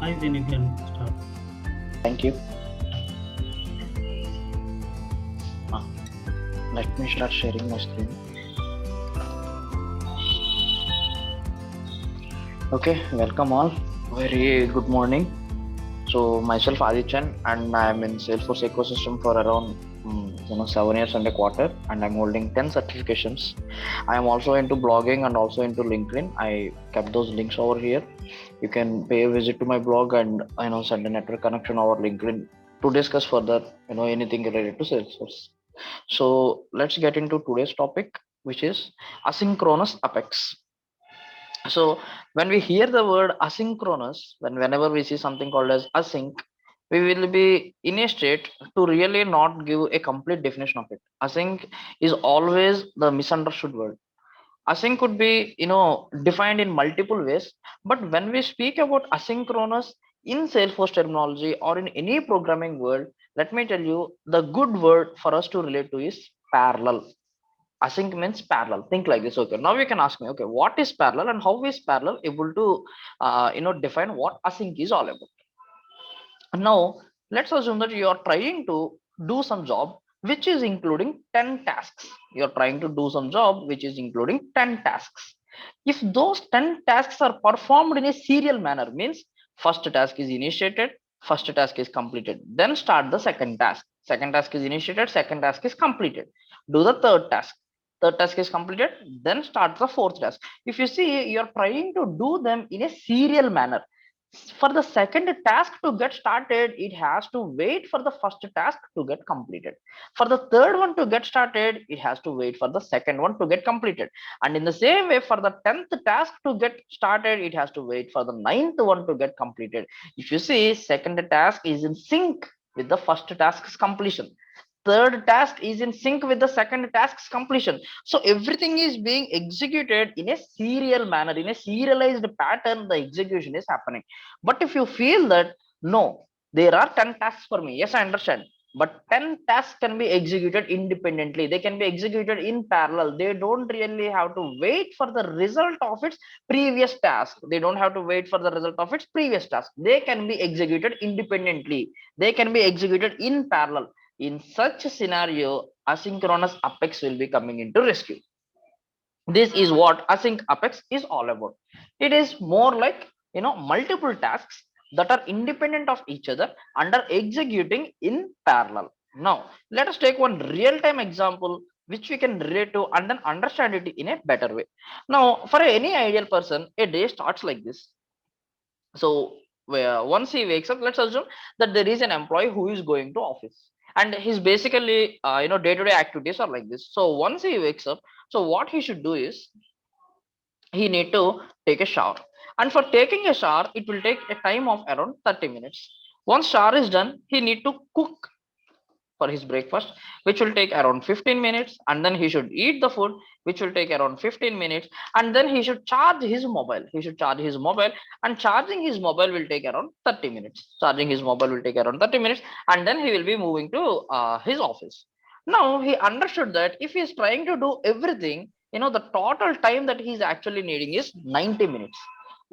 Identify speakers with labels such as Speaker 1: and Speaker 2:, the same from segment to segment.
Speaker 1: I then you can start.
Speaker 2: Thank you. Let me start sharing my screen. Okay, welcome all. Very good morning. So myself Adichan, and I'm in Salesforce ecosystem for around 7 years and a quarter, and I'm holding 10 certifications. I am also into blogging and also into LinkedIn. I kept those links over here. You can pay a visit to my blog and send a network connection over LinkedIn to discuss further anything related to Salesforce. So let's get into today's topic, which is asynchronous apex. So when we hear the word asynchronous, whenever we see something called as async, we will be in a state to really not give a complete definition of it. Async is always the misunderstood word. Async could be defined in multiple ways, but when we speak about asynchronous in Salesforce terminology or in any programming world, let me tell you the good word for us to relate to is parallel. Async means parallel. Think like this. Okay, now you can ask me, okay, what is parallel and how is parallel able to define what async is all about. Now let's assume that you are trying to do some job which is including 10 tasks. You're trying to do some job which is including 10 tasks. If those 10 tasks are performed in a serial manner, means first task is initiated, first task is completed, then start the second task. Second task is initiated, second task is completed, do the third task, third task is completed, then start the fourth task. If you see, you're trying to do them in a serial manner. For the second task to get started, it has to wait for the first task to get completed. For the third one to get started, it has to wait for the second one to get completed. And in the same way, for the 10th task to get started, it has to wait for the ninth one to get completed. If you see, second task is in sync with the first task's completion, third task is in sync with the second task's completion. So everything is being executed in a serial manner, in a serialized pattern. The execution is happening. But if you feel that no, there are 10 tasks for me, yes, I understand, but 10 tasks can be executed independently, they can be executed in parallel. They don't really have to wait for the result of its previous task. They don't have to wait for the result of its previous task. They can be executed independently, they can be executed in parallel. In such a scenario, asynchronous apex will be coming into rescue. This is what async apex is all about. It is more like multiple tasks that are independent of each other and are executing in parallel. Now let us take one real-time example which we can relate to and then understand it in a better way. Now for any ideal person, a day starts like this. So where once he wakes up, let's assume that there is an employee who is going to office, and his basically day-to-day activities are like this. So once he wakes up, so what he should do is he need to take a shower, and for taking a shower it will take a time of around 30 minutes. Once shower is done, he need to cook for his breakfast, which will take around 15 minutes, and then he should eat the food, which will take around 15 minutes, and then he should charge his mobile. He should charge his mobile, and charging his mobile will take around 30 minutes. Charging his mobile will take around 30 minutes, and then he will be moving to his office. Now he understood that if he is trying to do everything, the total time that he is actually needing is 90 minutes.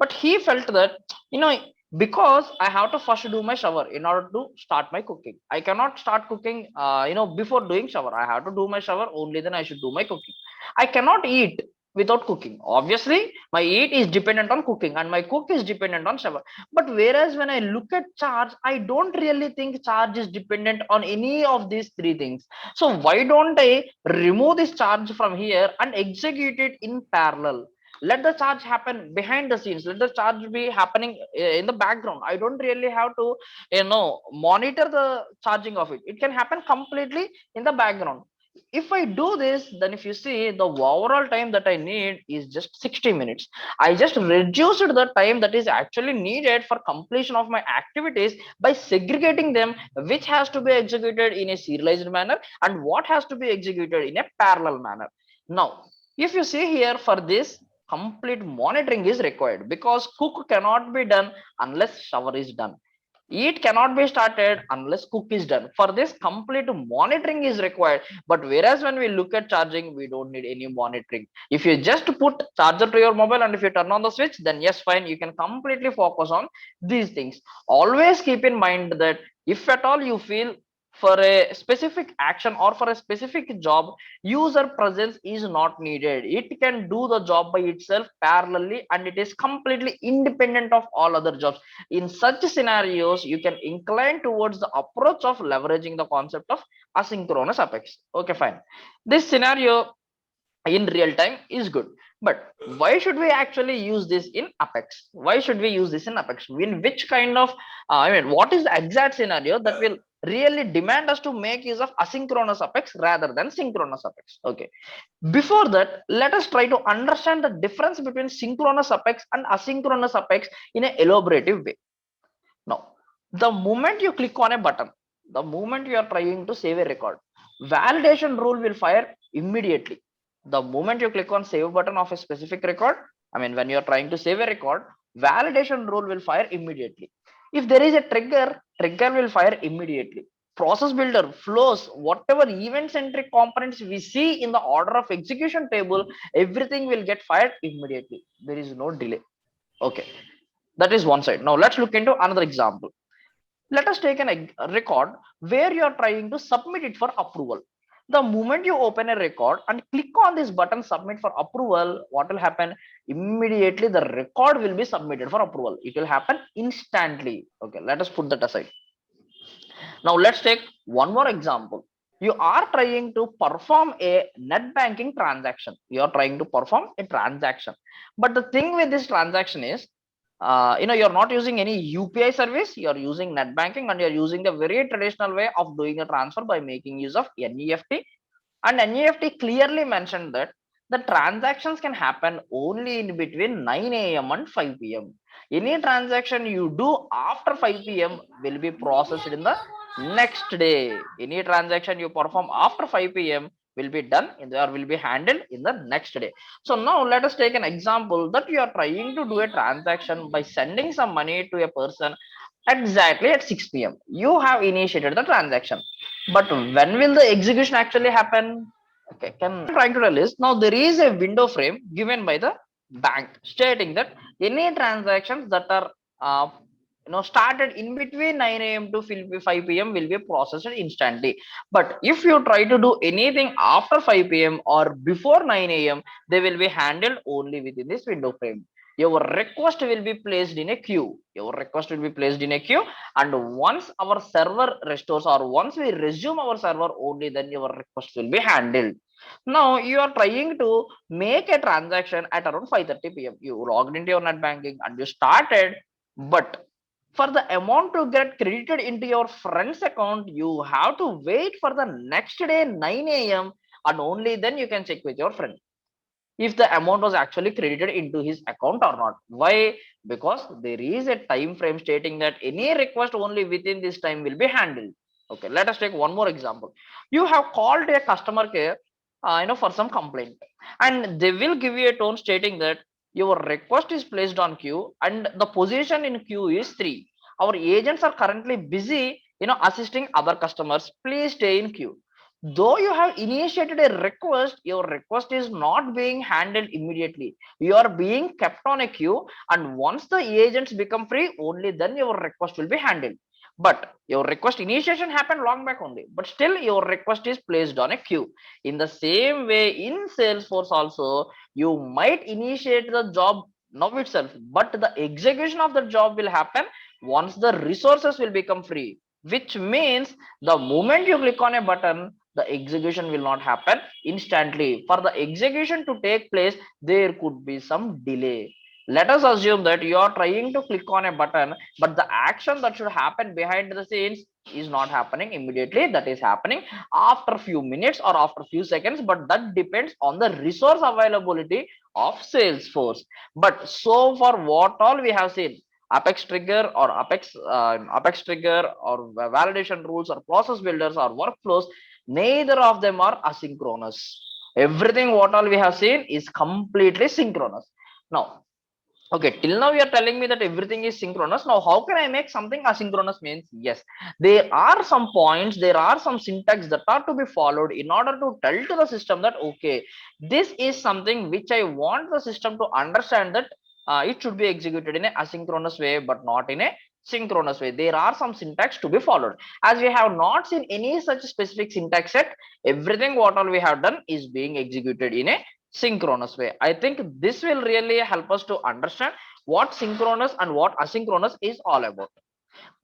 Speaker 2: But he felt that, you know because I have to first do my shower in order to start my cooking. I cannot start cooking, before doing shower. I have to do my shower, only then I should do my cooking. I cannot eat without cooking. Obviously, my eat is dependent on cooking and my cook is dependent on shower. But whereas when I look at charge, I don't really think charge is dependent on any of these three things. So why don't I remove this charge from here and execute it in parallel? Let the charge happen behind the scenes, let the charge be happening in the background. I don't really have to monitor the charging of it. It can happen completely in the background. If I do this, then if you see, the overall time that I need is just 60 minutes. I just reduced the time that is actually needed for completion of my activities by segregating them, which has to be executed in a serialized manner and what has to be executed in a parallel manner. Now if you see here, for this complete monitoring is required, because cook cannot be done unless shower is done. It cannot be started unless cook is done. For this, complete monitoring is required. But whereas when we look at charging, we don't need any monitoring. If you just put charger to your mobile and if you turn on the switch, then yes, fine, you can completely focus on these things. Always keep in mind that if at all you feel for a specific action or for a specific job, user presence is not needed. It can do the job by itself parallelly, and it is completely independent of all other jobs. In such scenarios, you can incline towards the approach of leveraging the concept of asynchronous apex. Okay, fine. This scenario in real time is good, but why should we actually use this in apex? Why should we use this in apex? In which kind of what is the exact scenario that will really demand us to make use of asynchronous apex rather than synchronous apex? Okay, before that, let us try to understand the difference between synchronous apex and asynchronous apex in an elaborative way. Now, the moment you click on a button, the moment you are trying to save a record, validation rule will fire immediately. The moment you click on save button of a specific record, when you are trying to save a record, validation rule will fire immediately. If there is a trigger will fire immediately. Process builder, flows, whatever event centric components we see in the order of execution table, everything will get fired immediately. There is no delay. Okay, that is one side. Now let's look into another example. Let us take a record where you are trying to submit it for approval. The moment you open a record and click on this button submit for approval, what will happen? Immediately the record will be submitted for approval. It will happen instantly. Okay, let us put that aside. Now let's take one more example. You are trying to perform a net banking transaction. You are trying to perform a transaction. But the thing with this transaction is, you're not using any UPI service. You're using net banking and you're using the very traditional way of doing a transfer by making use of NEFT. And NEFT clearly mentioned that the transactions can happen only in between 9 a.m. and 5 p.m. Any transaction you do after 5 p.m. will be processed in the next day. Any transaction you perform after 5 p.m. will be done in the, or will be handled in the next day. So now let us take an example that you are trying to do a transaction by sending some money to a person exactly at 6 p.m. You have initiated the transaction, but when will the execution actually happen? Okay, can trying to tell is, now there is a window frame given by the bank stating that any transactions that are started in between 9 a.m. to 5 p.m. will be processed instantly. But if you try to do anything after 5 p.m. or before 9 a.m., they will be handled only within this window frame. Your request will be placed in a queue. Your request will be placed in a queue, and once our server restores or once we resume our server, only then your request will be handled. Now you are trying to make a transaction at around 5:30 p.m. You logged into your net banking and you started, but for the amount to get credited into your friend's account, you have to wait for the next day 9 a.m. and only then you can check with your friend if the amount was actually credited into his account or not. Why? Because there is a time frame stating that any request only within this time will be handled. Okay, let us take one more example. You have called a customer care for some complaint, and they will give you a tone stating that your request is placed on queue and the position in queue is 3. Our agents are currently busy assisting other customers, please stay in queue. Though you have initiated a request, your request is not being handled immediately. You are being kept on a queue, and once the agents become free, only then your request will be handled. But your request initiation happened long back only, but still your request is placed on a queue. In the same way, in Salesforce also, you might initiate the job now itself, but the execution of the job will happen once the resources will become free, which means the moment you click on a button, the execution will not happen instantly. For the execution to take place, there could be some delay. Let us assume that you are trying to click on a button, but the action that should happen behind the scenes is not happening immediately. That is happening after few minutes or after few seconds, but that depends on the resource availability of Salesforce. But so far, what all we have seen, apex trigger or apex trigger or validation rules or process builders or workflows, neither of them are asynchronous. Everything what all we have seen is completely synchronous. Now Okay, till now you are telling me that everything is synchronous. Now, how can I make something asynchronous? Means yes, there are some points, there are some syntax that are to be followed in order to tell to the system that okay, this is something which I want the system to understand that it should be executed in a asynchronous way, but not in a synchronous way. There are some syntax to be followed. As we have not seen any such specific syntax set, everything what all we have done is being executed in a synchronous way. I think this will really help us to understand what synchronous and what asynchronous is all about.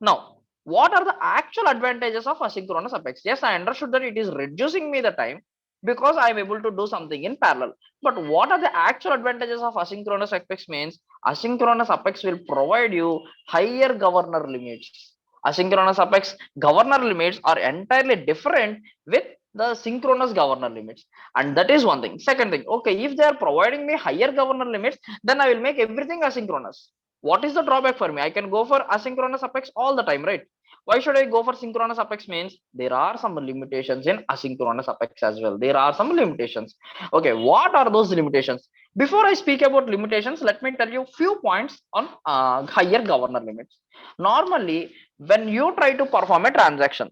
Speaker 2: Now, what are the actual advantages of asynchronous apex? Yes, I understood that it is reducing me the time because I am able to do something in parallel. But what are the actual advantages of asynchronous apex? Means asynchronous apex will provide you higher governor limits. Asynchronous apex governor limits are entirely different with the synchronous governor limits, and that is one thing. Second thing, okay, if they are providing me higher governor limits, then I will make everything asynchronous. What is the drawback for me? I can go for asynchronous apex all the time, right? Why should I go for synchronous apex? Means there are some limitations in asynchronous apex as well. There are some limitations. Okay, what are those limitations? Before I speak about limitations, let me tell you few points on higher governor limits. Normally, when you try to perform a transaction,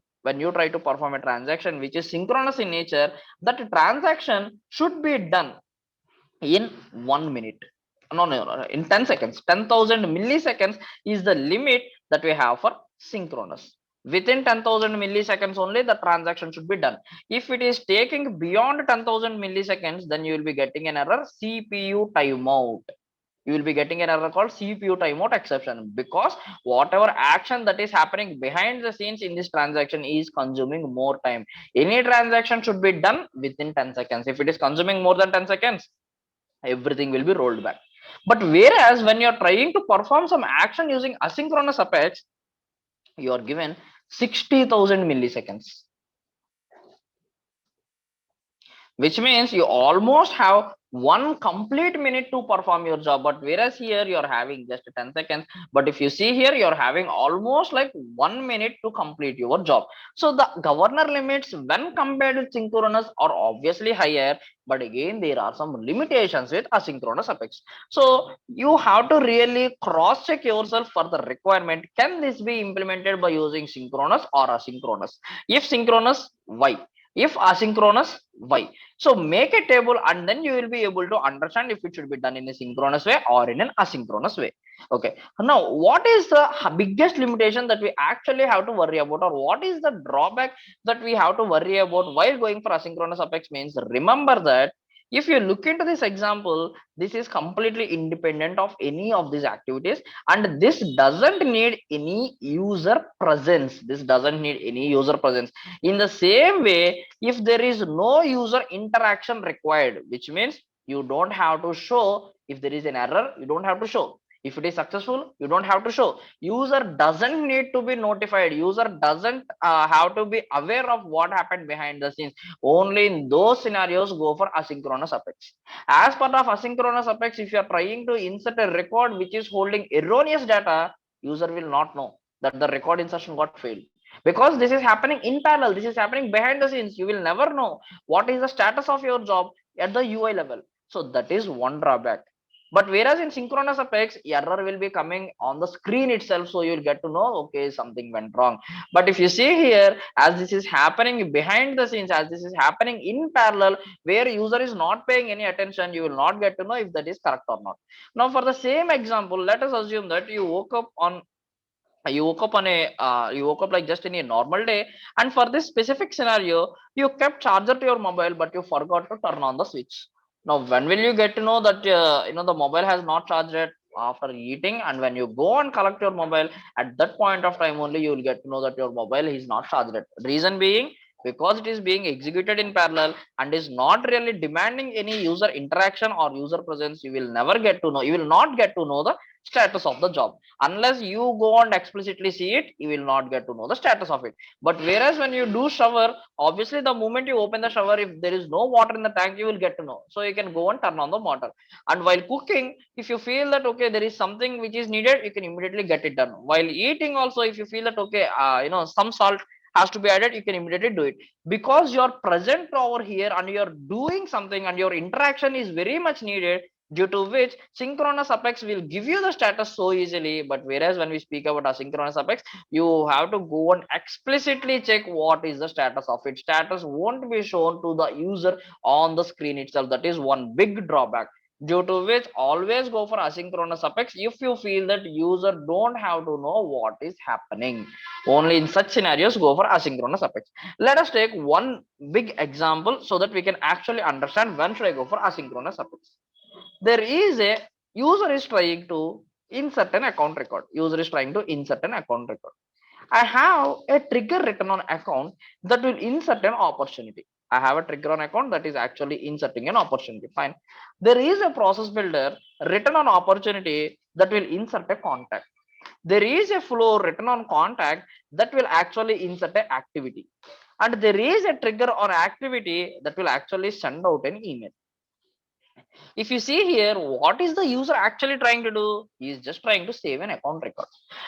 Speaker 2: which is synchronous in nature, that transaction should be done in 1 minute. No, in 10 seconds. 10,000 milliseconds is the limit that we have for synchronous. Within 10,000 milliseconds only the transaction should be done. If it is taking beyond 10,000 milliseconds, then you will be getting an error, CPU timeout. You will be getting an error called CPU timeout exception, because whatever action that is happening behind the scenes in this transaction is consuming more time. Any transaction should be done within 10 seconds. If it is consuming more than 10 seconds, everything will be rolled back. But whereas when you're trying to perform some action using asynchronous apex, you are given 60,000 milliseconds, which means you almost have one complete minute to perform your job. But whereas here you're having just 10 seconds, but if you see here, you're having almost like 1 minute to complete your job. So the governor limits when compared with synchronous are obviously higher, but again there are some limitations with asynchronous apex. So you have to really cross check yourself for the requirement. Can this be implemented by using synchronous or asynchronous? If synchronous, why? If asynchronous, why? So make a table and then you will be able to understand if it should be done in a synchronous way or in an asynchronous way. Okay, now what is the biggest limitation that we actually have to worry about, or what is the drawback that we have to worry about while going for asynchronous apex? Means remember that if you look into this example, this is completely independent of any of these activities, and this doesn't need any user presence. In the same way, if there is no user interaction required, which means you don't have to show if there is an error, you don't have to show. If it is successful, you don't have to show. User doesn't need to be notified. User doesn't have to be aware of what happened behind the scenes. Only in those scenarios go for asynchronous apex. As part of asynchronous apex, if you are trying to insert a record which is holding erroneous data, user will not know that the record insertion got failed, because this is happening in parallel, this is happening behind the scenes. You will never know what is the status of your job at the UI level. So that is one drawback. But whereas in synchronous apex, error will be coming on the screen itself, so you'll get to know okay, something went wrong. But if you see here, as this is happening behind the scenes, as this is happening in parallel, where user is not paying any attention, you will not get to know if that is correct or not. Now for the same example, let us assume that you woke up like just in a normal day, and for this specific scenario you kept charger to your mobile but you forgot to turn on the switch. Now when will you get to know that the mobile has not charged yet? After eating, and when you go and collect your mobile, at that point of time only you will get to know that your mobile is not charged yet. Reason being, because it is being executed in parallel and is not really demanding any user interaction or user presence, you will not get to know the status of the job. Unless you go and explicitly see it, you will not get to know the status of it. But whereas when you do shower, obviously the moment you open the shower, if there is no water in the tank, you will get to know, so you can go and turn on the water. And while cooking, if you feel that okay, there is something which is needed, you can immediately get it done. While eating also, if you feel that okay, some salt has to be added, you can immediately do it, because you're present over here and you're doing something and your interaction is very much needed. due to which synchronous apex will give you the status so easily. But whereas when we speak about asynchronous apex, you have to go and explicitly check what is the status of it. Status won't be shown to the user on the screen itself. That is one big drawback, due to which always go for asynchronous apex if you feel that user don't have to know what is happening. Only in such scenarios go for asynchronous apex. Let us take one big example so that we can actually understand when should I go for asynchronous apex. There is a user is trying to insert an account record. User is trying to insert an account record. I have a trigger written on account that will insert an opportunity. I have a trigger on account that is actually inserting an opportunity. Fine. There is a process builder written on opportunity that will insert a contact. There is a flow written on contact that will actually insert an activity. And there is a trigger on activity that will actually send out an email. If you see here, what is the user actually trying to do? He is just trying to save an account record.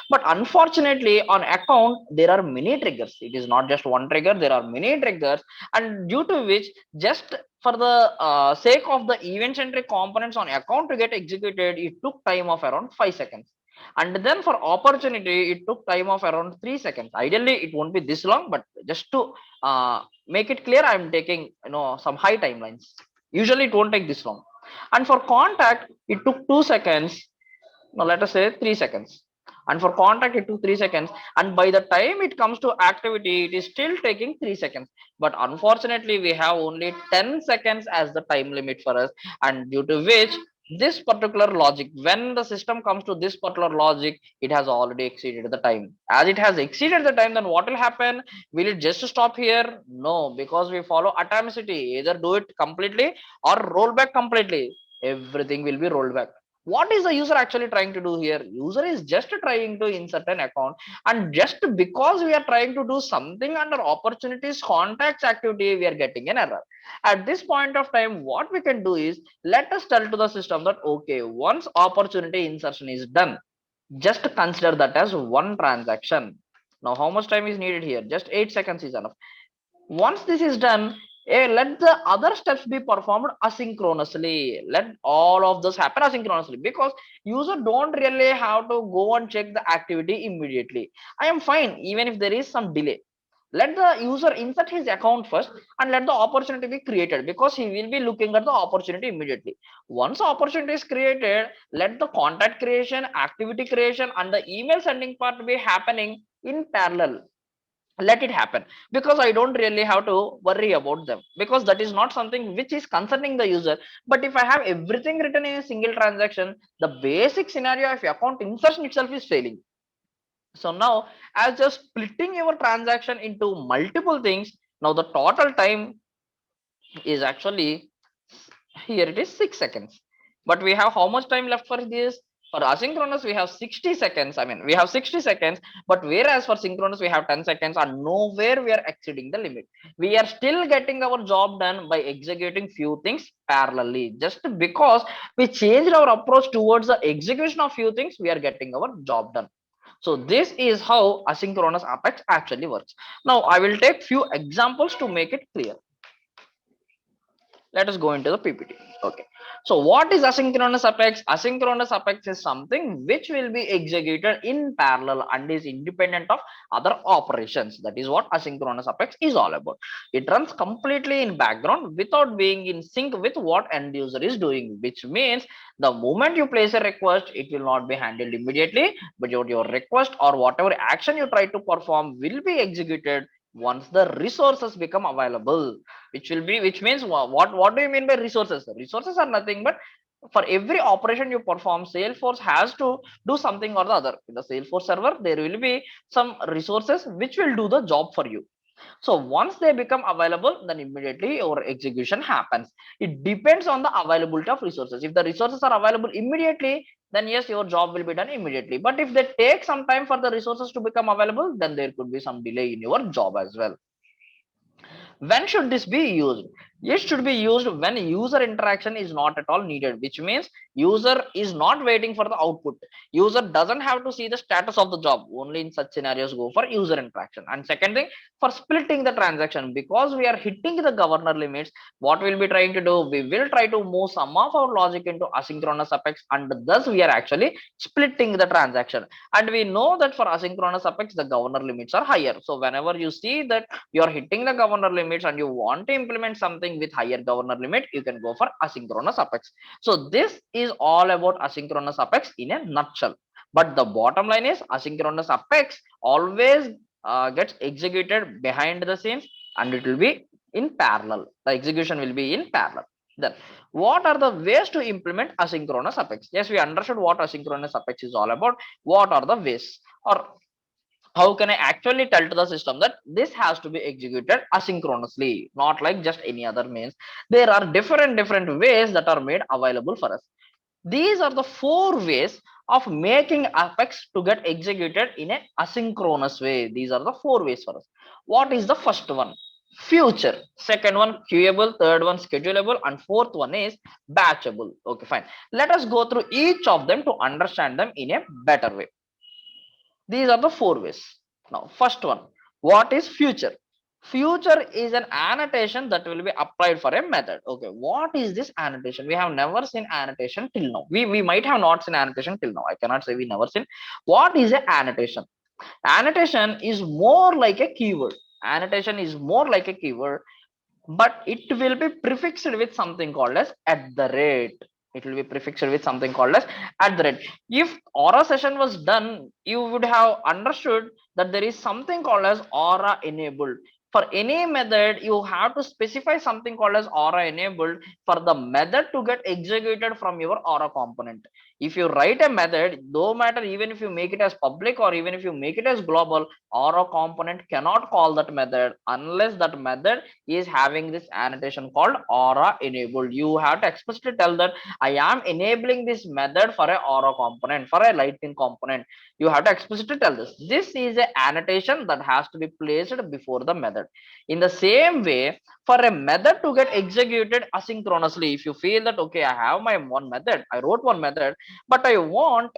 Speaker 2: But unfortunately, on account there are many triggers. It is not just one trigger, there are many triggers, and due to which, just for the sake of the event centric components on account to get executed, it took time of around 5 seconds. And then for opportunity, it took time of around 3 seconds. Ideally it won't be this long, but just to make it clear, I'm taking some high timelines. Usually it won't take this long. And for contact it took 2 seconds. Now let us say 3 seconds. And for contact it took 3 seconds, and by the time it comes to activity it is still taking 3 seconds. But unfortunately we have only 10 seconds as the time limit for us, and due to which this particular logic, when the system comes to this particular logic, it has already exceeded the time. As it has exceeded the time, then what will happen? Will it just stop here? No, because we follow atomicity. Either do it completely or roll back completely. Everything will be rolled back. What is the user actually trying to do here? User is just trying to insert an account, and just because we are trying to do something under opportunities contacts activity, we are getting an error. At this point of time, what we can do is, let us tell to the system that okay, once opportunity insertion is done, just consider that as one transaction. Now how much time is needed here? Just 8 seconds is enough. Once this is done, let the other steps be performed asynchronously. Let all of this happen asynchronously, because user don't really have to go and check the activity immediately. I am fine even if there is some delay. Let the user insert his account first and let the opportunity be created, because he will be looking at the opportunity immediately. Once opportunity is created, let the contact creation, activity creation, and the email sending part be happening in parallel. Let it happen, because I don't really have to worry about them, because that is not something which is concerning the user. But if I have everything written in a single transaction, the basic scenario of account insertion itself is failing. So now, as just splitting your transaction into multiple things, now the total time is actually, here it is 6 seconds. But we have how much time left for this? For asynchronous we have 60 seconds. I mean, we have 60 seconds, but whereas for synchronous we have 10 seconds, and nowhere we are exceeding the limit. We are still getting our job done by executing few things parallelly. Just because we changed our approach towards the execution of few things, we are getting our job done. So this is how asynchronous apex actually works. Now I will take few examples to make it clear. Let us go into the PPT. Okay. So what is asynchronous apex? Asynchronous apex is something which will be executed in parallel and is independent of other operations. That is what asynchronous apex is all about. It runs completely in background without being in sync with what end user is doing, which means the moment you place a request, it will not be handled immediately, but your request or whatever action you try to perform will be executed once the resources become available. Which means, what do you mean by resources? Resources are nothing but, for every operation you perform, Salesforce has to do something or the other. In the Salesforce server there will be some resources which will do the job for you. So once they become available, then immediately your execution happens. It depends on the availability of resources. If the resources are available immediately, then yes, your job will be done immediately. But if they take some time for the resources to become available, then there could be some delay in your job as well. When should this be used? It should be used when user interaction is not at all needed, which means user is not waiting for the output. User doesn't have to see the status of the job. Only in such scenarios go for user interaction. And second thing, for splitting the transaction, because we are hitting the governor limits, what we'll be trying to do, we will try to move some of our logic into asynchronous apex, and thus we are actually splitting the transaction. And we know that for asynchronous apex the governor limits are higher. So whenever you see that you are hitting the governor limits and you want to implement something with higher governor limit, you can go for asynchronous apex. So this is all about asynchronous apex in a nutshell. But the bottom line is asynchronous apex always gets executed behind the scenes, and it will be in parallel. The execution will be in parallel. Then what are the ways to implement asynchronous apex? Yes, we understood what asynchronous apex is all about. What are the ways, or how can I actually tell to the system that this has to be executed asynchronously, not like just any other means? There are different ways that are made available for us. These are the four ways of making Apex to get executed in a asynchronous way. These are the four ways for us. What is the first one? Future. Second one, queuable. Third one, schedulable. And fourth one is batchable. Okay, fine. Let us go through each of them to understand them in a better way. These are the four ways. Now, first one, what is future? Future is an annotation that will be applied for a method. Okay, what is this annotation? We have never seen annotation till now. We might have not seen annotation till now. I cannot say we never seen. What is an annotation? Annotation is more like a keyword. Annotation is more like a keyword, but it will be prefixed with something called as at the rate. It will be prefixed with something called as at the rate. If aura session was done, you would have understood that there is something called as aura enabled. For any method, you have to specify something called as aura enabled for the method to get executed from your aura component. If you write a method, no matter even if you make it as public or even if you make it as global, aura component cannot call that method unless that method is having this annotation called aura enabled. You have to explicitly tell that I am enabling this method for a aura component, for a lightning component. You have to explicitly tell this. This is an annotation that has to be placed before the method. In the same way, for a method to get executed asynchronously, if you feel that okay, I have my one method, I wrote one method, but I want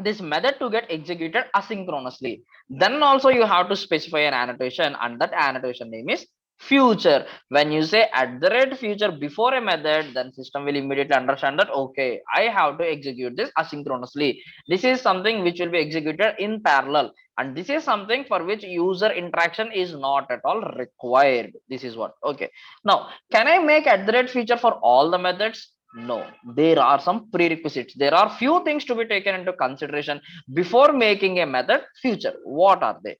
Speaker 2: this method to get executed asynchronously, then also you have to specify an annotation, and that annotation name is future. When you say at the rate future before a method, then system will immediately understand that okay, I have to execute this asynchronously. This is something which will be executed in parallel, and this is something for which user interaction is not at all required. This is what. Okay, now can I make at the rate feature for all the methods? No, there are some prerequisites. There are few things to be taken into consideration before making a method future. What are they?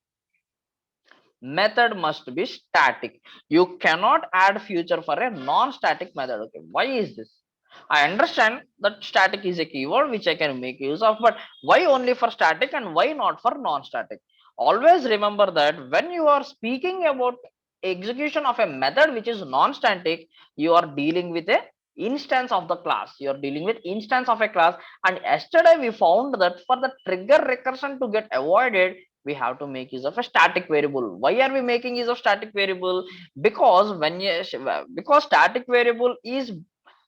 Speaker 2: Method must be static. You cannot add future for a non-static method. Okay, why is this? I understand that static is a keyword which I can make use of, but why only for static and why not for non-static? Always remember that when you are speaking about execution of a method which is non-static, you are dealing with a instance of the class. You are dealing with instance of a class, and yesterday we found that for the trigger recursion to get avoided, we have to make use of a static variable. Why are we making use of static variable? Because because static variable is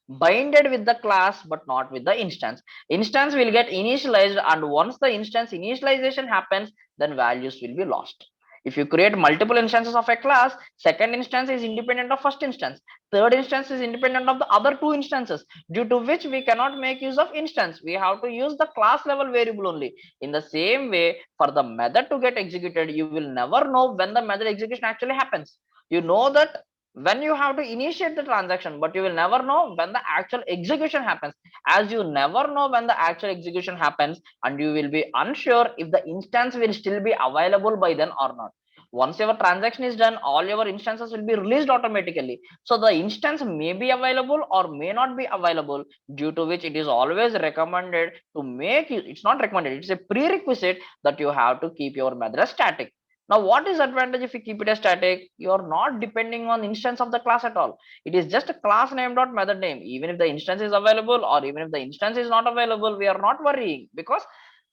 Speaker 2: binded with the class but not with the instance. Instance will get initialized, and once the instance initialization happens, then values will be lost. If you create multiple instances of a class, second instance is independent of first instance, third instance is independent of the other two instances, due to which we cannot make use of instance. We have to use the class level variable only. In the same way, for the method to get executed, you will never know when the method execution actually happens. You know that when you have to initiate the transaction, but you will never know when the actual execution happens. As you never know when the actual execution happens, and you will be unsure if the instance will still be available by then or not. Once your transaction is done, all your instances will be released automatically. So the instance may be available or may not be available, due to which it is always recommended to make you, it's not recommended, it's a prerequisite that you have to keep your method static. Now, what is advantage if you keep it as static? You are not depending on instance of the class at all. It is just a class name dot method name. Even if the instance is available or even if the instance is not available, we are not worrying, because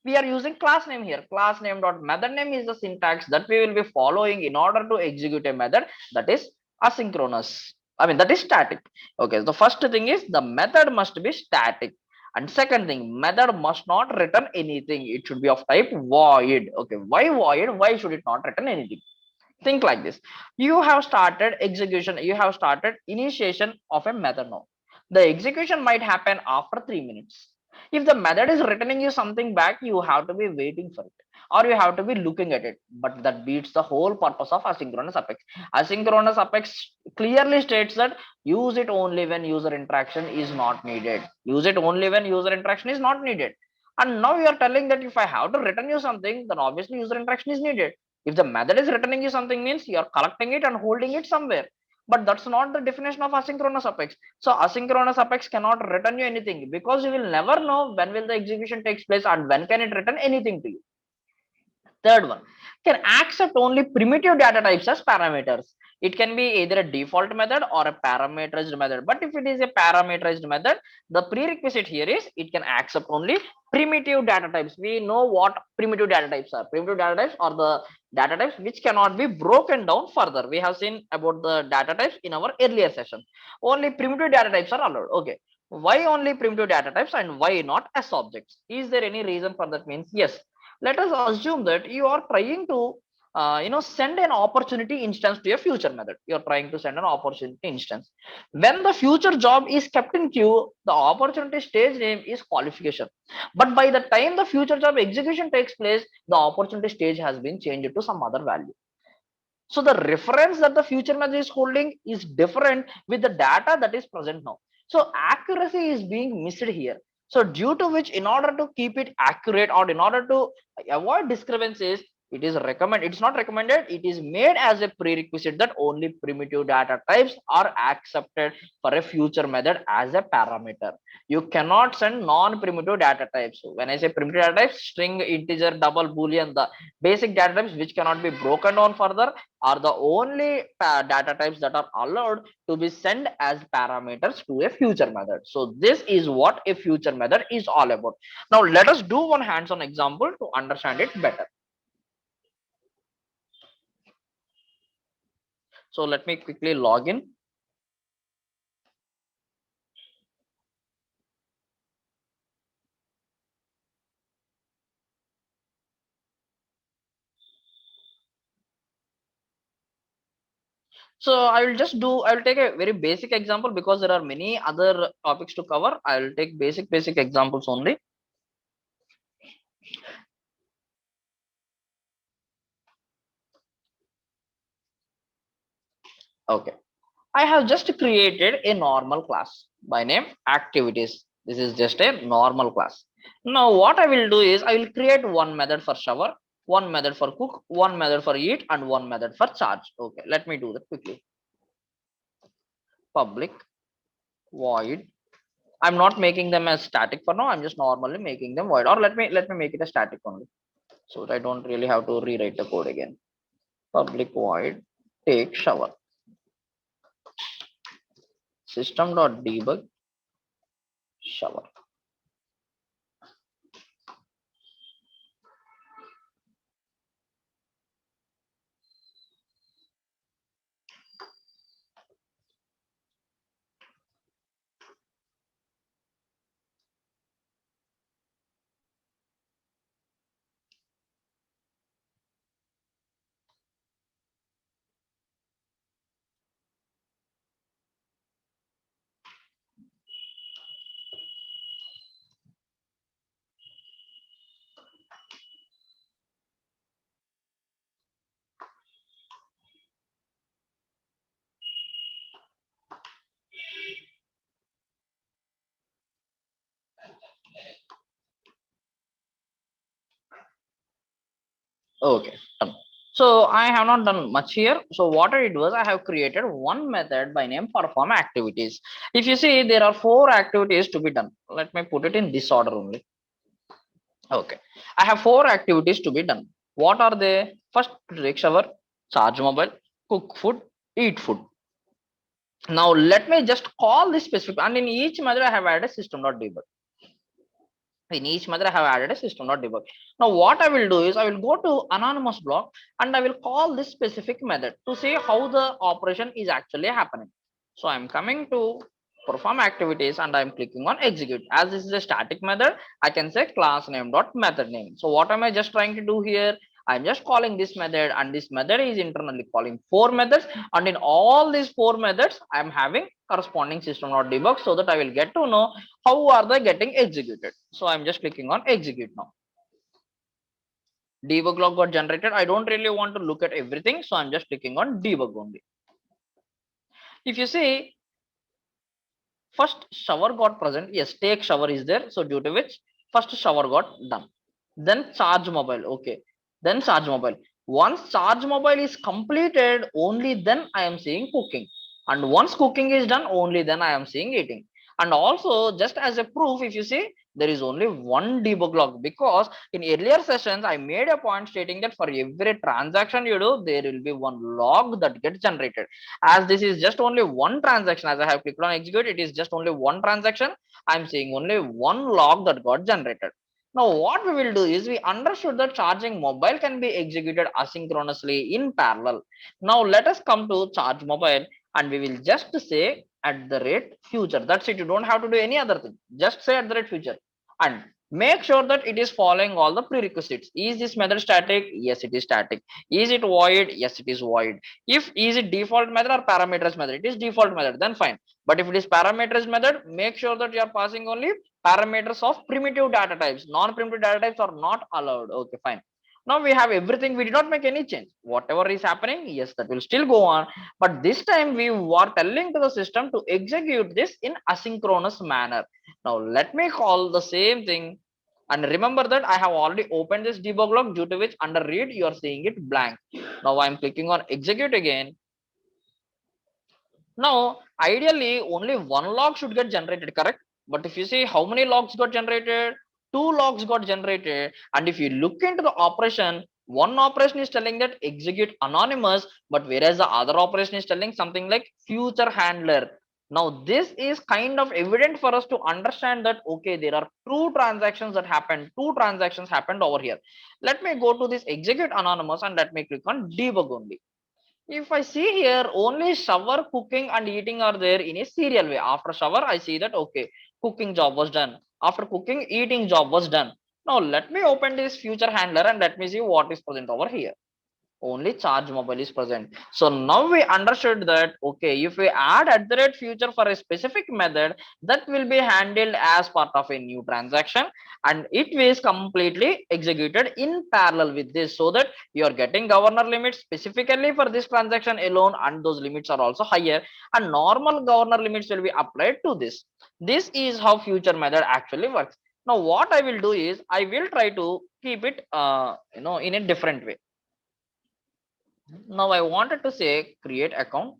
Speaker 2: we are using class name here. Class name dot method name is the syntax that we will be following in order to execute a method that is asynchronous. I mean, that is static. Okay, the first thing is the method must be static. And second thing, method must not return anything. It should be of type void. Okay, why void? Why should it not return anything? Think like this. You have started execution, you have started initiation of a method now. The execution might happen after 3 minutes. If the method is returning you something back, you have to be waiting for it, or you have to be looking at it. But that beats the whole purpose of asynchronous apex. Asynchronous apex clearly states that use it only when user interaction is not needed. Use it only when user interaction is not needed. And now you are telling that if I have to return you something, then obviously user interaction is needed. If the method is returning you something, means you are collecting it and holding it somewhere. But that's not the definition of asynchronous apex. So asynchronous apex cannot return you anything, because you will never know when will the execution takes place and when can it return anything to you. Third one, can accept only primitive data types as parameters. It can be either a default method or a parameterized method. But if it is a parameterized method, the prerequisite here is it can accept only primitive data types. We know what primitive data types are. Primitive data types are the data types which cannot be broken down further. We have seen about the data types in our earlier session. Only primitive data types are allowed. Okay. Why only primitive data types and why not as objects? Is there any reason for that? Means yes, let us assume that you are trying to send an opportunity instance to a future method. You're trying to send an opportunity instance. When the future job is kept in queue, the opportunity stage name is qualification. But by the time the future job execution takes place, the opportunity stage has been changed to some other value. So the reference that the future method is holding is different with the data that is present now. So accuracy is being missed here. So due to which, in order to keep it accurate or in order to avoid discrepancies, it is recommended, it's not recommended, it is made as a prerequisite that only primitive data types are accepted for a future method as a parameter. You cannot send non-primitive data types. When I say primitive data types, string, integer, double, boolean, the basic data types which cannot be broken down further are the only data types that are allowed to be sent as parameters to a future method. So this is what a future method is all about. Now let us do one hands-on example to understand it better. So let me quickly log in. So I will take a very basic example because there are many other topics to cover. I will take basic examples only. Okay. I have just created a normal class by name activities. This is just a normal class. Now what I will do is I will create one method for shower, one method for cook, one method for eat, and one method for charge. Okay, let me do that quickly. Public void. I'm not making them as static for now. I'm just normally making them void. Or let me make it a static only, so that I don't really have to rewrite the code again. Public void take shower. System.debug shower. Okay, done. So I have not done much here. So what I did was I have created one method by name perform activities. If you see, there are 4 activities to be done. Let me put it in this order only. Okay, I have 4 activities to be done. What are they? First, take shower, charge mobile, cook food, eat food. Now let me just call this specific, and in each method I have added system.debug. In each method I have added a system.debug. Now what I will do is I will go to anonymous block and I will call this specific method to see how the operation is actually happening. So I'm coming to perform activities and I'm clicking on execute. As this is a static method, I can say class name dot method name. So what am I just trying to do here? I'm just calling this method, and this method is internally calling 4 methods, and in all these 4 methods I'm having corresponding system.debug, so that I will get to know how are they getting executed. So I'm just clicking on execute now. Debug log got generated. I don't really want to look at everything, so I'm just clicking on debug only. If you see, first shower got present, yes, take shower is there, so due to which first shower got done. Then charge mobile, okay, then charge mobile. Once charge mobile is completed, only then I am seeing cooking, and once cooking is done, only then I am seeing eating. And also, just as a proof, if you see, there is only one debug log, because in earlier sessions I made a point stating that for every transaction you do, there will be one log that gets generated. As this is just only one transaction, as I have clicked on execute, it is just only one transaction. I'm seeing only one log that got generated. Now what we will do is, we understood that charging mobile can be executed asynchronously in parallel. Now let us come to charge mobile, and we will just say at the rate future. That's it, you don't have to do any other thing, just say at the rate future, and make sure that it is following all the prerequisites. Is this method static? Yes, it is static. Is it void? Yes, it is void. If is it default method or parameters method, it is default method, then fine. But if it is parameters method, make sure that you are passing only parameters of primitive data types. Non-primitive data types are not allowed. Okay, fine. Now we have everything, we did not make any change. Whatever is happening, yes, that will still go on, but this time we were telling to the system to execute this in asynchronous manner. Now let me call the same thing, and remember that I have already opened this debug log, due to which under read you are seeing it blank. Now I'm clicking on execute again. Now, ideally, only one log should get generated, correct? But if you see how many logs got generated, 2 logs got generated. And if you look into the operation, one operation is telling that execute anonymous, but whereas the other operation is telling something like future handler. Now, this is kind of evident for us to understand that, okay, there are two transactions that happened, two transactions happened over here. Let me go to this execute anonymous and let me click on debug only. If I see here, only shower, cooking and eating are there in a serial way. After shower, I see that, okay, cooking job was done. After cooking, eating job was done. Now let me open this future handler and let me see what is present over here. Only charge mobile is present. So now we understood that, okay, if we add at the rate future for a specific method, that will be handled as part of a new transaction, and it is completely executed in parallel with this, so that you are getting governor limits specifically for this transaction alone, and those limits are also higher, and normal governor limits will be applied to this. This is how future method actually works. Now what I will do is, I will try to keep it in a different way. Now I wanted to say create account,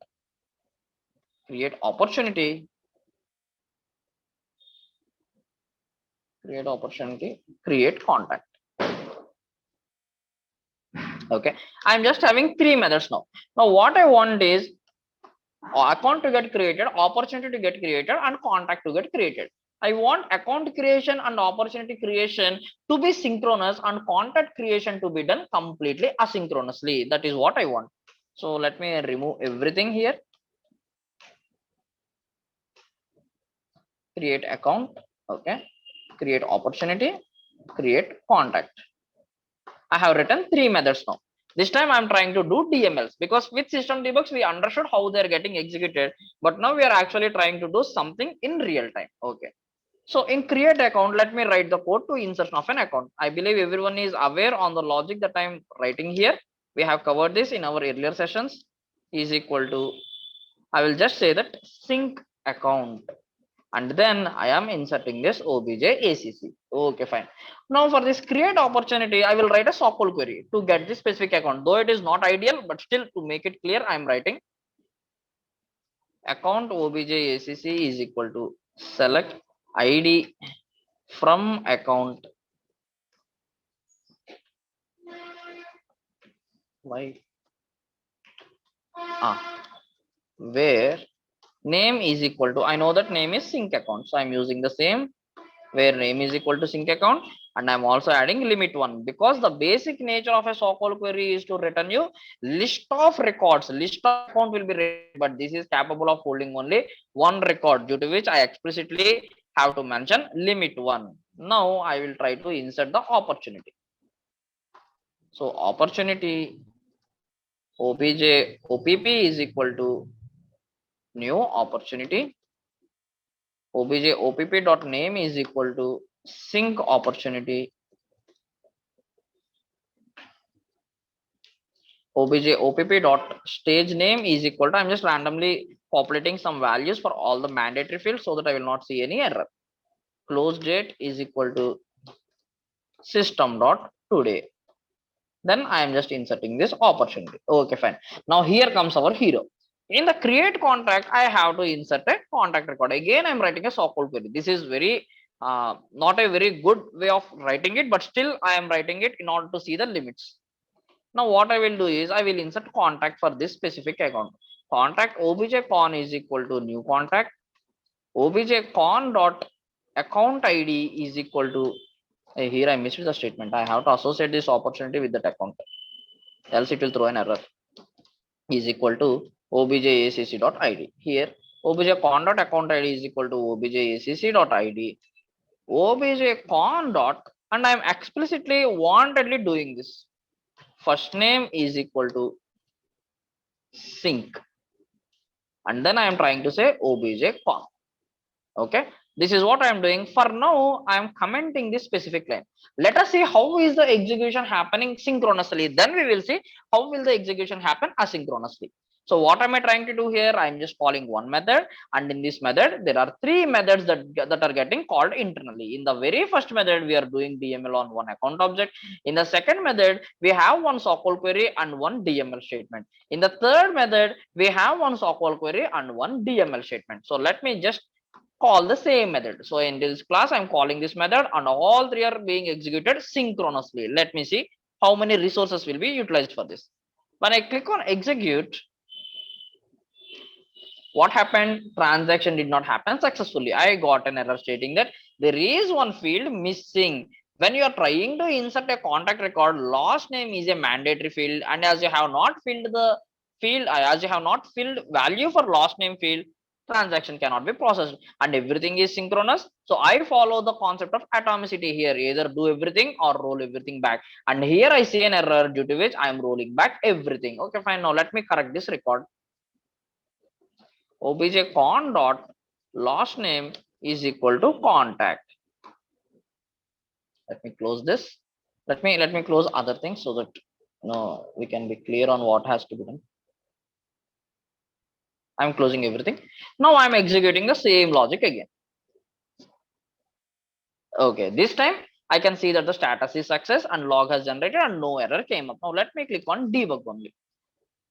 Speaker 2: create opportunity, create contact. Okay, I'm just having 3 methods now. Now what I want is account to get created, opportunity to get created, and contact to get created. I want account creation and opportunity creation to be synchronous, and contact creation to be done completely asynchronously. That is what I want. So let me remove everything here. Create account, okay, create opportunity, create contact. I have written 3 methods now. This time I'm trying to do DMLs, because with system debugs we understood how they're getting executed, but now we are actually trying to do something in real time. Okay. So in create account, let me write the code to insertion of an account. I believe everyone is aware on the logic that I'm writing here. We have covered this in our earlier sessions. Is equal to, I will just say that sync account, and then I am inserting this obj acc. Okay, fine. Now for this create opportunity, I will write a SQL query to get this specific account, though it is not ideal, but still to make it clear, I am writing account obj acc is equal to select id from account. Why? Where name is equal to, I know that name is sync account, so I'm using the same, where name is equal to sync account, and I'm also adding limit 1 because the basic nature of a so-called query is to return you list of records. List of account will be returned, but this is capable of holding only one record, due to which I explicitly have to mention limit 1. Now I will try to insert the opportunity. So opportunity obj opp is equal to new opportunity. Obj opp dot name is equal to sync opportunity. Obj opp dot stage name is equal to, I'm just randomly populating some values for all the mandatory fields so that I will not see any error. Close date is equal to system dot today. Then I am just inserting this opportunity. Okay, fine. Now here comes our hero. In the create contract, I have to insert a contact record. Again, I'm writing a so-called query. This is very not a very good way of writing it, but still I am writing it in order to see the limits. Now what I will do is I will insert contact for this specific account. Contact obj con is equal to new contact. Obj con dot account id is equal to, here I missed the statement. I have to associate this opportunity with that account, else it will throw an error. Is equal to objacc dot id. Here obj con dot account id is equal to objacc dot id. Obj con dot, and I am explicitly wantedly doing this. First name is equal to sync, and then I am trying to say obj con. Okay, this is what I am doing. For now I am commenting this specific line. Let us see how is the execution happening synchronously, then we will see how will the execution happen asynchronously. So what am I trying to do here? I am just calling one method, and in this method there are three methods that are getting called internally. In the very first method we are doing DML on one account object. In the second method we have one so-called query and one DML statement. In the third method we have one so-called query and one DML statement. So let me just call the same method. So in this class I'm calling this method, and all three are being executed synchronously. Let me see how many resources will be utilized for this. When I click on execute, what happened? Transaction did not happen successfully. I got an error stating that there is one field missing. When you are trying to insert a contact record, last name is a mandatory field, and as you have not filled the field, as you have not filled value for last name field, transaction cannot be processed, and everything is synchronous. So I follow the concept of atomicity here, either do everything or roll everything back, and here I see an error, due to which I am rolling back everything. Okay, fine. Now let me correct this record. Obj con dot last name is equal to contact. Let me close this. Let me close other things so that we can be clear on what has to be done. I'm closing everything. Now I'm executing the same logic again. Okay, this time I can see that the status is success and log has generated and no error came up. Now let me click on debug only.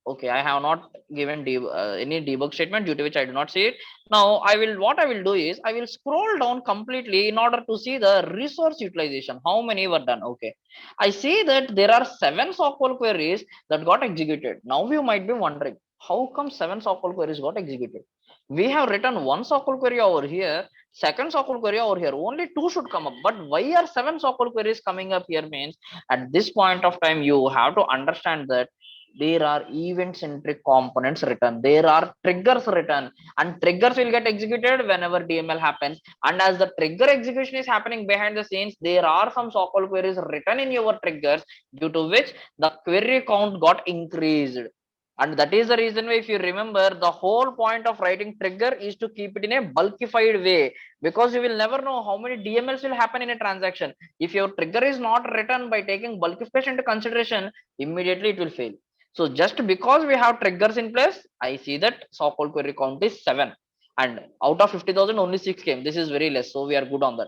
Speaker 2: Okay, I have not given any debug statement, due to which I do not see it. Now what I will do is I will scroll down completely in order to see the resource utilization, how many were done. Okay, I see that there are 7 SQL queries that got executed. Now you might be wondering, how come 7 SQL queries got executed? We have written one SQL query over here, second SQL query over here, only 2 should come up, but why are 7 SQL queries coming up here? Means at this point of time you have to understand that there are event centric components written, there are triggers written, and triggers will get executed whenever DML happens. And as the trigger execution is happening behind the scenes, there are some SQL queries written in your triggers, due to which the query count got increased. And that is the reason why, if you remember, the whole point of writing trigger is to keep it in a bulkified way, because you will never know how many DMLs will happen in a transaction. If your trigger is not written by taking bulkification into consideration, immediately it will fail. So just because we have triggers in place, I see that so-called query count is 7, and out of 50,000 only 6 came. This is very less, so we are good on that.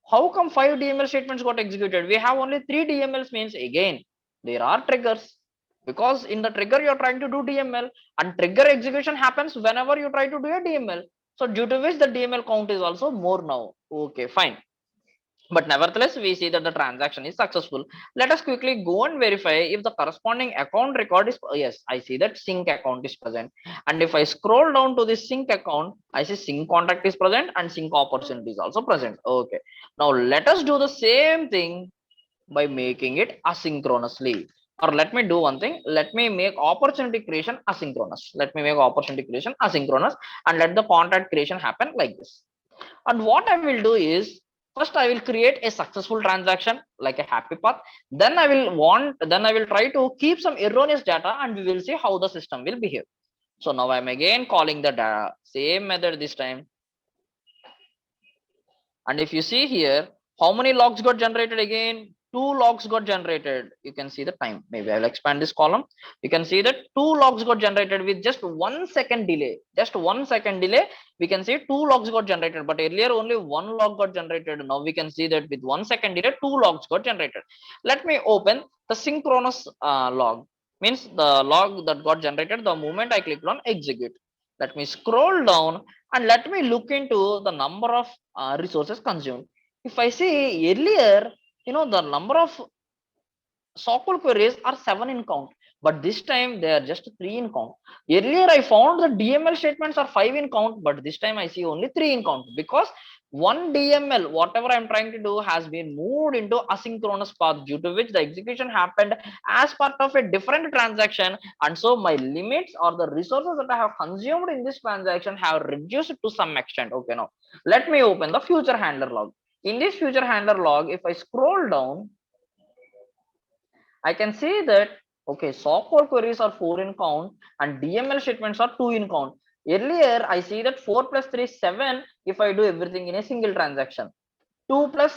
Speaker 2: How come 5 DML statements got executed? We have only 3 DMLs, means again there are triggers, because in the trigger you're trying to do DML, and trigger execution happens whenever you try to do a DML. So due to which the DML count is also more now. Okay, fine. But nevertheless, we see that the transaction is successful. Let us quickly go and verify if the corresponding account record is, yes, I see that sync account is present. And if I scroll down to this sync account, I see sync contact is present and sync opportunity is also present. Okay. Now let us do the same thing by making it asynchronously. Or let me do one thing. Let me make opportunity creation asynchronous. Let me make opportunity creation asynchronous and let the contact creation happen like this. And what I will do is, first I will create a successful transaction like a happy path. Then I will try to keep some erroneous data and we will see how the system will behave. So now I'm again calling the data, same method this time. And if you see here, how many logs got generated again? 2 logs got generated. You can see the time. Maybe I'll expand this column. You can see that 2 logs got generated with just 1 second delay. Just 1 second delay. We can see 2 logs got generated, but earlier only 1 log got generated. Now we can see that with 1 second delay, 2 logs got generated. Let me open the synchronous log. Means the log that got generated the moment I clicked on execute. Let me scroll down and let me look into the number of resources consumed. If I see earlier, the number of SQL queries are 7 in count, but this time they are just 3 in count. Earlier I found the DML statements are 5 in count, but this time I see only 3 in count because one DML, whatever I'm trying to do, has been moved into asynchronous path, due to which the execution happened as part of a different transaction, and so my limits or the resources that I have consumed in this transaction have reduced to some extent. Okay, now let me open the future handler log. In this future handler log, if I scroll down, I can see that, okay, SQL queries are 4 in count and DML statements are 2 in count. Earlier, I see that 4 plus 3 is 7 if I do everything in a single transaction. 2 plus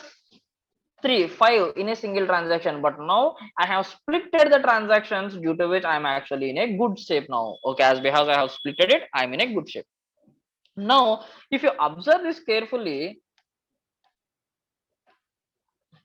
Speaker 2: 3, 5 in a single transaction. But now I have splitted the transactions, due to which I am actually in a good shape now. Okay, as because I have splitted it, I am in a good shape. Now, if you observe this carefully,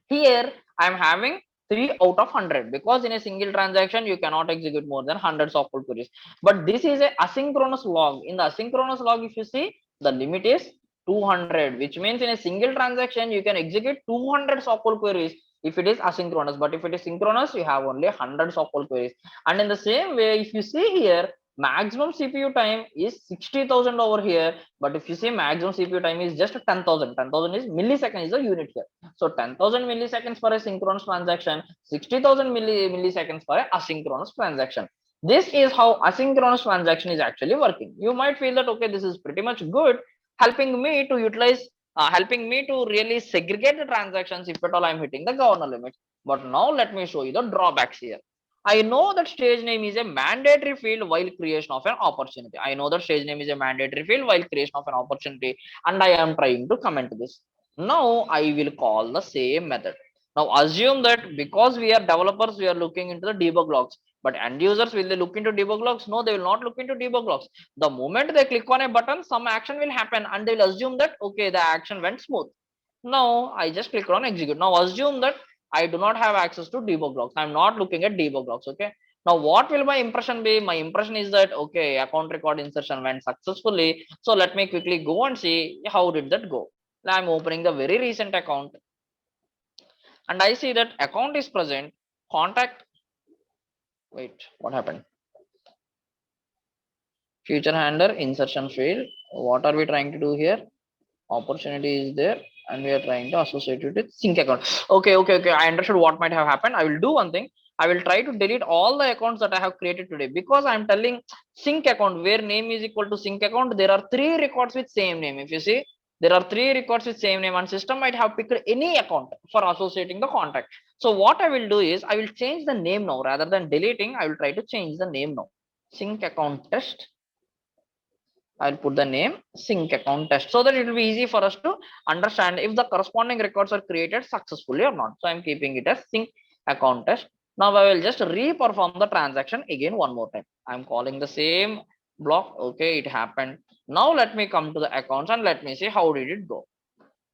Speaker 2: here I am having 3 out of 100 because in a single transaction you cannot execute more than 100 SQL queries. But this is a asynchronous log. In the asynchronous log, if you see, the limit is 200, which means in a single transaction you can execute 200 SQL queries if it is asynchronous. But if it is synchronous, you have only 100 SQL queries. And in the same way, if you see here, maximum CPU time is 60,000 over here, but if you see maximum CPU time is just 10,000. 10,000 is millisecond is the unit here. So 10,000 milliseconds for a synchronous transaction, 60,000 milliseconds for a asynchronous transaction. This is how asynchronous transaction is actually working. You might feel that, okay, this is pretty much good, helping me to utilize, helping me to really segregate the transactions if at all I'm hitting the governor limits. But now let me show you the drawbacks here. I know that stage name is a mandatory field while creation of an opportunity. I know that stage name is a mandatory field while creation of an opportunity, and I am trying to comment this. Now I will call the same method. Now assume that because we are developers, we are looking into the debug logs. But end users, will they look into debug logs? No, they will not look into debug logs. The moment they click on a button, some action will happen and they will assume that, okay, the action went smooth. Now I just click on execute. Now assume that I do not have access to debug logs. I'm not looking at debug logs. Okay. Now what will my impression be? My impression is that, okay, account record insertion went successfully. So let me quickly go and see how did that go. Now I'm opening the very recent account and I see that account is present. Contact. Wait, what happened? Future handler insertion field. What are we trying to do here? Opportunity is there and we are trying to associate it with sync account. Okay, I understood what might have happened. I will do one thing. I will try to delete all the accounts that I have created today, because I'm telling sync account where name is equal to sync account. There are 3 records with same name. If you see, there are 3 records with same name, and system might have picked any account for associating the contact. So what I will do is I will change the name now. Rather than deleting, I will try to change the name now. Sync account test. I'll put the name sync account test, so that it will be easy for us to understand if the corresponding records are created successfully or not. So I'm keeping it as sync account test. Now I will just re-perform the transaction again one more time. I'm calling the same block. Okay, it happened. Now let me come to the accounts and let me see how did it go.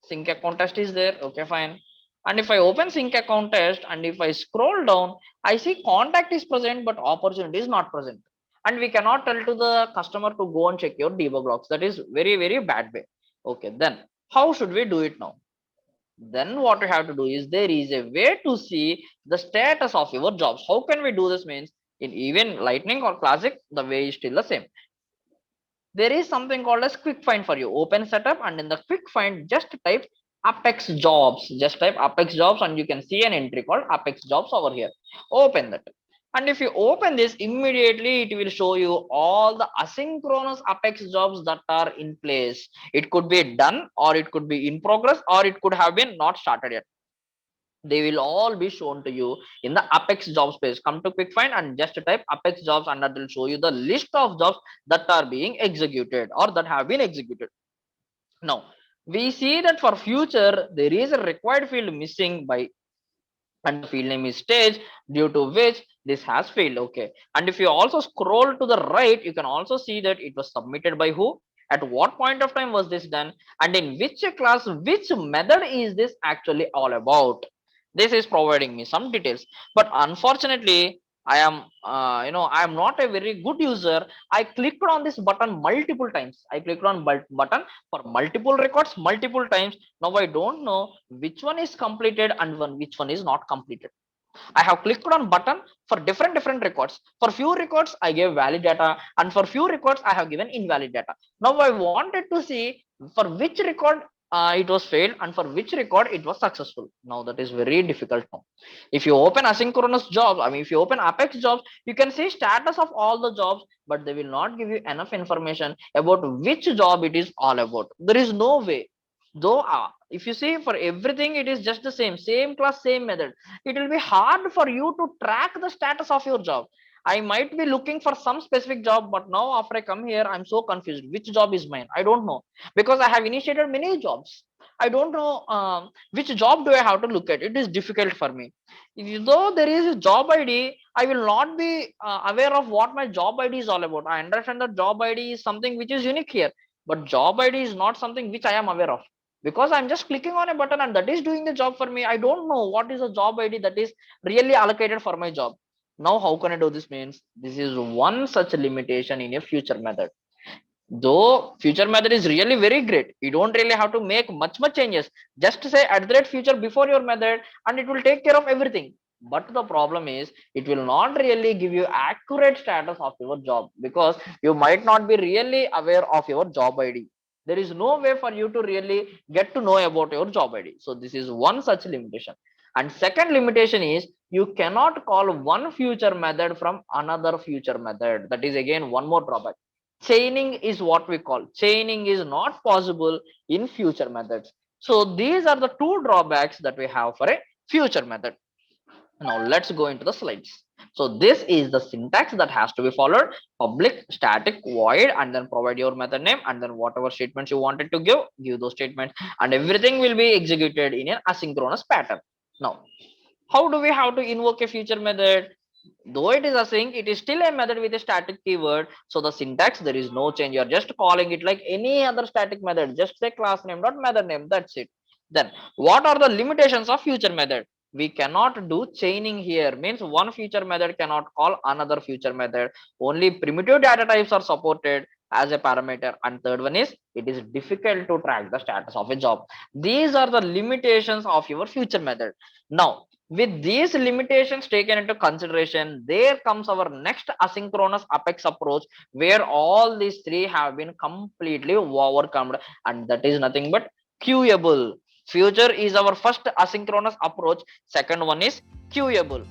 Speaker 2: Sync account test is there. Okay, fine. And if I open sync account test and if I scroll down, I see contact is present, but opportunity is not present. And we cannot tell to the customer to go and check your debug logs. That is very, very bad way. Okay, then how should we do it now? then what you have to do is there is a way to see the status of your jobs. How can we do this? Means in even Lightning or Classic, the way is still the same. There is something called as quick find for you. Open setup, and in the quick find, just type Apex jobs. Just type Apex jobs, and you can see an entry called Apex jobs over here. Open that. And if you open this, immediately it will show you all the asynchronous Apex jobs that are in place. It could be done, or it could be in progress, or it could have been not started yet. They will all be shown to you in the Apex jobs page. Come to quick find and just type Apex jobs, and that will show you the list of jobs that are being executed or that have been executed. Now we see that for future there is a required field missing by, and the field name is stage, due to which this has failed. Okay, and if you also scroll to the right, you can also see that it was submitted by who, at what point of time was this done, and in which class, which method is this actually all about. This is providing me some details, but unfortunately I am I am not a very good user. I clicked on this button multiple times. I clicked on button for multiple records multiple times. Now I don't know which one is completed and which one is not completed. I have clicked on button for different records. For few records I gave valid data, and for few records I have given invalid data. Now I wanted to see for which record it was failed and for which record it was successful. Now that is very difficult now. If you open asynchronous jobs, I mean if you open Apex jobs, you can see status of all the jobs, but they will not give you enough information about which job it is all about. There is no way. Though if you see for everything it is just the same class, same method, it will be hard for you to track the status of your job. I might be looking for some specific job, but now after I come here I'm so confused which job is mine. I don't know, because I have initiated many jobs. I don't know which job do I have to look at. It is difficult for me. Though there is a job id, I will not be aware of what my job id is all about. I understand that job id is something which is unique here, but job id is not something which I am aware of, because I'm just clicking on a button and that is doing the job for me. I don't know what is a job id that is really allocated for my job. Now how can I do this? Means this is one such limitation in a future method. Though future method is really very great, you don't really have to make much changes. Just say at the rate future before your method and it will take care of everything. But the problem is it will not really give you accurate status of your job, because you might not be really aware of your job id. There is no way for you to really get to know about your job id. So this is one such limitation. And second limitation is you cannot call one future method from another future method. That is again one more drawback. Chaining is what we call. Chaining is not possible in future methods. So these are the two drawbacks that we have for a future method. Now let's go into the slides. So this is the syntax that has to be followed: public static void, and then provide your method name, and then whatever statements you wanted to give those statements, and everything will be executed in an asynchronous pattern. Now how do we have to invoke a future method? Though it is async, it is still a method with a static keyword. So the syntax, there is no change. You're just calling it like any other static method. Just say class name dot method name. That's it. Then what are the limitations of future method? We cannot do chaining here. Means one future method cannot call another future method. Only primitive data types are supported as a parameter. And third one is it is difficult to track the status of a job. These are the limitations of your future method. Now with these limitations taken into consideration, there comes our next asynchronous Apex approach, where all these three have been completely overcome, and that is nothing but queueable. Future is our first asynchronous approach. Second one is queueable.